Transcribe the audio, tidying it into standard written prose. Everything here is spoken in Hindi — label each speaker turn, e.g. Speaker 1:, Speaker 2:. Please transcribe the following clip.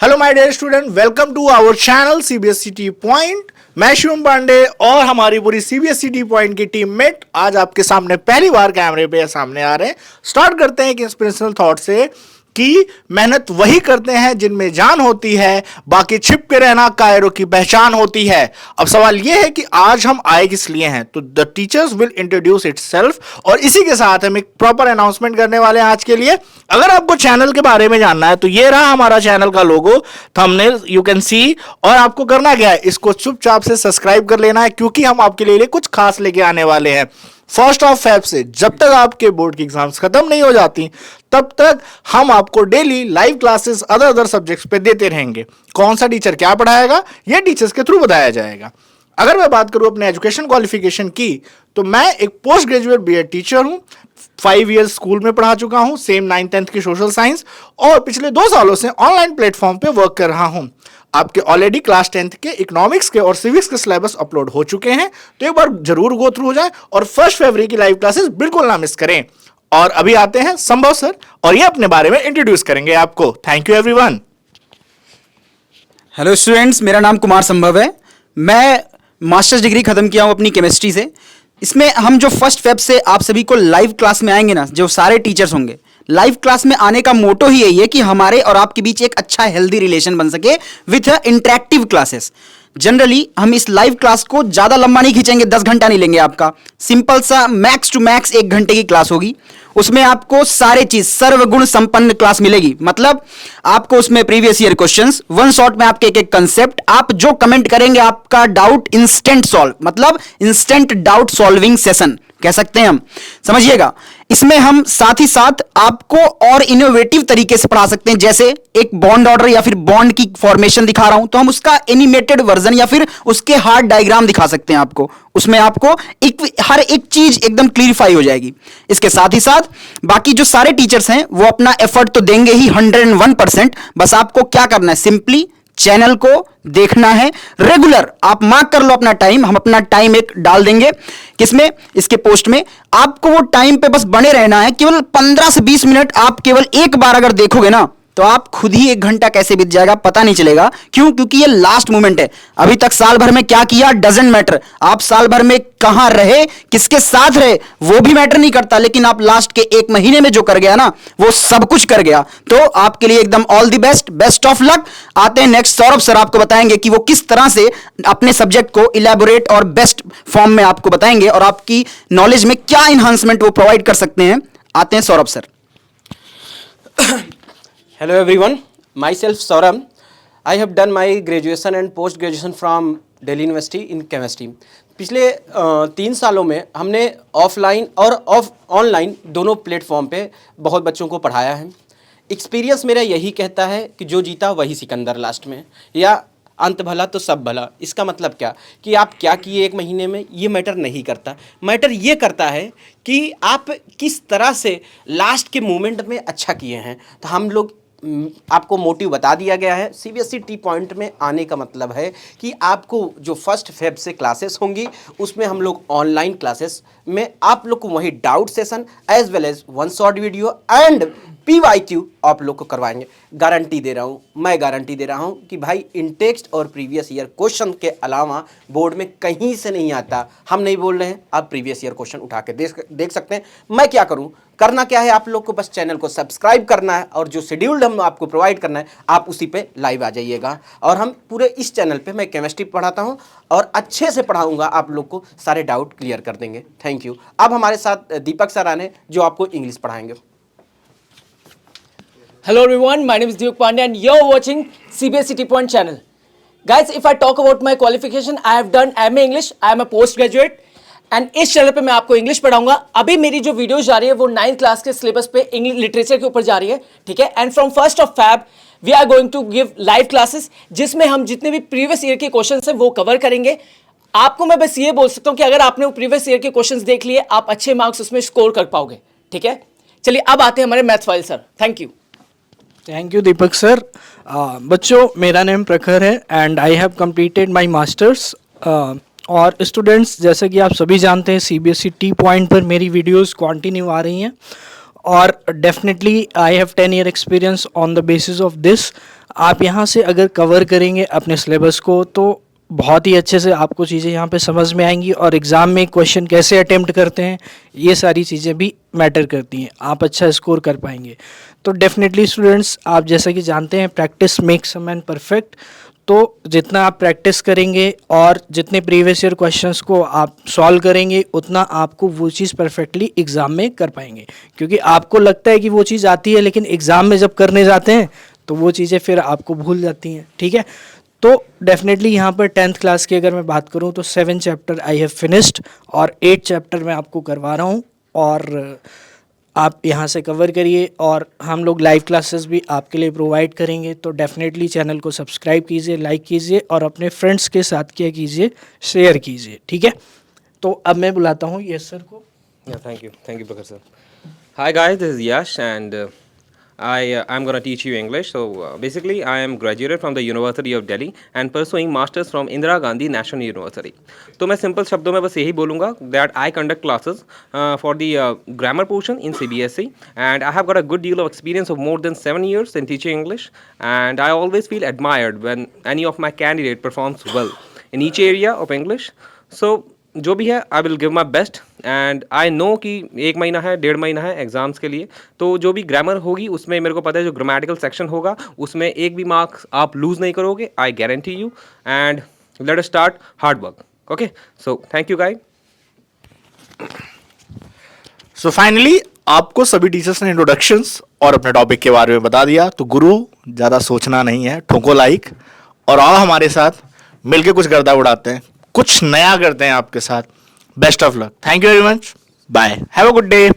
Speaker 1: Hello my dear student, welcome to our channel CBSE T point. मैं शिवम पांडे और हमारी पूरी सीबीएसई टी पॉइंट की टीममेट आज आपके सामने पहली बार कैमरे पे सामने आ रहे हैं। स्टार्ट करते हैं एक इंस्पिरेशनल थॉट से कि मेहनत वही करते हैं जिनमें जान होती है, बाकी छिप के रहना कायरों की पहचान होती है। अब सवाल यह है कि आज हम आए किस लिए हैं, तो the teachers will introduce itself और इसी के साथ हम एक प्रॉपर अनाउंसमेंट करने वाले हैं आज के लिए। अगर आपको चैनल के बारे में जानना है तो ये रहा हमारा चैनल का लोगो, थंबनेल यू कैन सी। और आपको करना क्या है, इसको चुपचाप से सब्सक्राइब कर लेना है क्योंकि हम आपके लिए कुछ खास लेके आने वाले हैं। 1 फेब से जब तक आपके बोर्ड की एग्जाम्स खत्म नहीं हो जाती तब तक हम आपको daily live classes other subjects पे देते रहेंगे। कौन सा टीचर क्या पढ़ाएगा ये टीचर्स के थ्रू बताया जाएगा। अगर मैं बात करूं अपने एजुकेशन क्वालिफिकेशन की तो मैं एक पोस्ट ग्रेजुएट बीएड टीचर हूं। 5 इयर्स स्कूल में पढ़ा चुका हूं, सेम 9th-10th की सोशल साइंस, और पिछले 2 सालों से ऑनलाइन प्लेटफॉर्म पे वर्क कर रहा हूं। आपके ऑलरेडी क्लास 10th के इकोनॉमिक्स के और सिविक्स के सिलेबस अपलोड हो चुके हैं, तो एक बार जरूर गो थ्रू हो जाए और 1 फरवरी की लाइव क्लासेस बिल्कुल ना मिस करें। और अभी आते हैं संभव सर और ये अपने बारे में इंट्रोड्यूस करेंगे आपको। Thank you everyone.
Speaker 2: Hello students, मेरा नाम कुमार संभव है। मैं मास्टर्स डिग्री खत्म किया हूँ अपनी केमिस्ट्री से। इसमें हम जो 1 फेब से आप सभी को लाइव क्लास में आएंगे ना, जो सारे टीचर्स होंगे, लाइव क्लास में आने का मोटो ही यही है कि हमारे और आपके बीच एक अच्छा हेल्दी रिलेशन बन सके विथ इंटरेक्टिव क्लासेस। जनरली हम इस लाइव क्लास को ज़्यादा लंबा नहीं खींचेंगे, 10 घंटा नहीं लेंगे आपका। सिंपल सा मैक्स टू मैक्स 1 घंटे की क्लास होगी। उसमें आपको सारे चीज सर्वगुण संपन्न क्लास मिलेगी। मतलब आपको उसमें previous year questions, one shot में आपके एक कंसेप्ट, आप जो कमेंट करेंगे आपका डाउट इंस्टेंट सॉल्व, मतलब इंस्टेंट डाउट सॉल्विंग सेशन कह सकते हैं हम, समझिएगा। इसमें हम साथ ही साथ आपको और इनोवेटिव तरीके से पढ़ा सकते हैं। जैसे एक बॉन्ड ऑर्डर या फिर बॉन्ड की फॉर्मेशन दिखा रहा हूं तो हम उसका एनिमेटेड वर्जन या फिर उसके हार्ड डायग्राम दिखा सकते हैं आपको। उसमें आपको हर एक चीज एकदम क्लियरिफाई हो जाएगी। इसके साथ ही साथ बाकी जो सारे टीचर्स हैं वो अपना एफर्ट तो देंगे ही 101%। बस आपको क्या करना है, सिंपली चैनल को देखना है रेगुलर। आप मार्क कर लो अपना टाइम, हम अपना टाइम एक डाल देंगे किसमें, इसके पोस्ट में। आपको वो टाइम पे बस बने रहना है। केवल 15 से 20 मिनट आप केवल एक बार अगर देखोगे ना तो आप खुद ही 1 घंटा कैसे बीत जाएगा पता नहीं चलेगा। क्यों? क्योंकि ये लास्ट मोमेंट है। अभी तक साल भर में क्या किया डजंट मैटर। आप साल भर में कहां रहे, किसके साथ रहे वो भी मैटर नहीं करता, लेकिन आप लास्ट के 1 महीने में जो कर गया ना वो सब कुछ कर गया। तो आपके लिए एकदम all the best, best of luck. आते हैं नेक्स्ट, सौरभ सर आपको बताएंगे कि वो किस तरह से अपने सब्जेक्ट को इलेबोरेट और बेस्ट फॉर्म में आपको बताएंगे और आपकी नॉलेज में क्या इंहांसमेंट वो प्रोवाइड कर सकते हैं। आते हैं Saurabh sir.
Speaker 3: Hello everyone, myself Saurabh. I have done my graduation and post graduation from Delhi University in chemistry. पिछले 3 सालों में हमने ऑफलाइन और ऑनलाइन दोनों प्लेटफॉर्म पे बहुत बच्चों को पढ़ाया है। एक्सपीरियंस मेरा यही कहता है कि जो जीता वही सिकंदर लास्ट में, या अंत भला तो सब भला। इसका मतलब क्या कि आप क्या किए 1 महीने में ये मैटर नहीं करता। मैटर ये करता है कि आप किस तरह से लास्ट के मोमेंट में अच्छा किए हैं। तो हम लोग आपको मोटिव बता दिया गया है। सीबीएसई टी पॉइंट में आने का मतलब है कि आपको जो 1 फेब से क्लासेस होंगी उसमें हम लोग ऑनलाइन क्लासेस में आप लोग को वही doubt session as well as 1 shot video and PYQ आप लोग को करवाएंगे। गारंटी दे रहा हूँ, मैं गारंटी दे रहा हूँ कि भाई इन टेक्स्ट और प्रीवियस ईयर क्वेश्चन के अलावा बोर्ड में कहीं से नहीं आता। हम नहीं बोल रहे हैं, आप प्रीवियस ईयर क्वेश्चन उठा के देख सकते हैं। मैं क्या करूँ, करना क्या है, आप लोग को बस चैनल को सब्सक्राइब करना है और जो शेड्यूल्ड हम आपको प्रोवाइड करना है आप उसी पे लाइव आ जाइएगा। और हम पूरे इस चैनल पे मैं केमिस्ट्री पढ़ाता हूँ और अच्छे से पढ़ाऊँगा, आप लोग को सारे डाउट क्लियर कर देंगे। Thank you. अब हमारे साथ दीपक सर आने जो आपको इंग्लिश पढ़ाएंगे।
Speaker 4: Hello everyone, my name is Duke Pandey and you're watching CBSE T Point channel. Guys, if I talk about my qualification, I have done MA English, I am a postgraduate and इस चैनल पे मैं आपको इंग्लिश पढ़ाऊंगा। अभी मेरी जो वीडियोस जा रही है वो 9th क्लास के सिलेबस पे इंग्लिश लिटरेचर के ऊपर जा रही है, ठीक है। And from 1 Feb we are going to give live classes जिसमें हम जितने भी प्रीवियस ईयर के क्वेश्चन हैं वो कवर करेंगे। आपको मैं बस ये बोल सकता हूँ कि अगर आपने वो प्रीवियस ईयर के क्वेश्चन देख लिए आप अच्छे मार्क्स उसमें स्कोर कर पाओगे, ठीक है। चलिए अब आते हैं हमारे math file sir. Thank you.
Speaker 1: Thank you Deepak sir. बच्चों, मेरा नाम प्रखर है and I have completed my masters. और स्टूडेंट्स, जैसे कि आप सभी जानते हैं सीबीएसई टी पॉइंट पर मेरी वीडियोस कंटिन्यू आ रही हैं
Speaker 5: और definitely I have 10 year experience on the basis of this. आप यहाँ से अगर कवर करेंगे अपने सिलेबस को तो बहुत ही अच्छे से आपको चीज़ें यहाँ पे समझ में आएंगी, और एग्ज़ाम में क्वेश्चन कैसे अटेम्प्ट करते हैं ये सारी चीज़ें भी मैटर करती हैं, आप अच्छा स्कोर कर पाएंगे। तो डेफिनेटली स्टूडेंट्स, आप जैसा कि जानते हैं practice makes a man perfect. तो जितना आप प्रैक्टिस करेंगे और जितने प्रीवियस ईयर क्वेश्चंस को आप सॉल्व करेंगे उतना आपको वो चीज़ परफेक्टली एग्ज़ाम में कर पाएंगे, क्योंकि आपको लगता है कि वो चीज़ आती है लेकिन एग्ज़ाम में जब करने जाते हैं तो वो चीज़ें फिर आपको भूल जाती हैं। ठीक है, तो डेफिनेटली यहाँ पर 10th क्लास की अगर मैं बात करूँ तो 7 चैप्टर आई हैव फिनिश्ड और 8 चैप्टर मैं आपको करवा रहा हूँ, और आप यहाँ से कवर करिए, और हम लोग लाइव क्लासेस भी आपके लिए प्रोवाइड करेंगे। तो डेफिनेटली चैनल को सब्सक्राइब कीजिए, लाइक कीजिए और अपने फ्रेंड्स के साथ क्या कीजिए, शेयर कीजिए। ठीक है, तो अब मैं बुलाता हूँ यश सर को।
Speaker 6: Yeah, thank you, Prakhar sir. Hi guys, this is Yash, and I'm gonna teach you English. So basically, I am graduated from the University of Delhi and pursuing masters from Indira Gandhi National University. तो मैं सिंपल शब्दों में बस यही बोलूँगा that I conduct classes for the grammar portion in CBSE, and I have got a good deal of experience of more than 7 years in teaching English, and I always feel admired when any of my candidate performs well in each area of English. So जो भी है I will give my best, and I know कि 1 महीना है, 1.5 महीना है एग्ज़ाम्स के लिए। तो जो भी ग्रामर होगी उसमें मेरे को पता है जो ग्रामेटिकल सेक्शन होगा उसमें एक भी मार्क्स आप लूज़ नहीं करोगे, I guarantee you. And let us start hard work. Okay, so thank you guys.
Speaker 1: So finally आपको सभी टीचर्स ने इंट्रोडक्शंस और अपने टॉपिक के बारे में बता दिया, तो गुरु ज़्यादा सोचना नहीं है, ठोको लाइक और आओ हमारे साथ मिलके कुछ गर्दा उड़ाते हैं, कुछ नया करते हैं आपके साथ। Best of luck, thank you very much, bye, have a good day.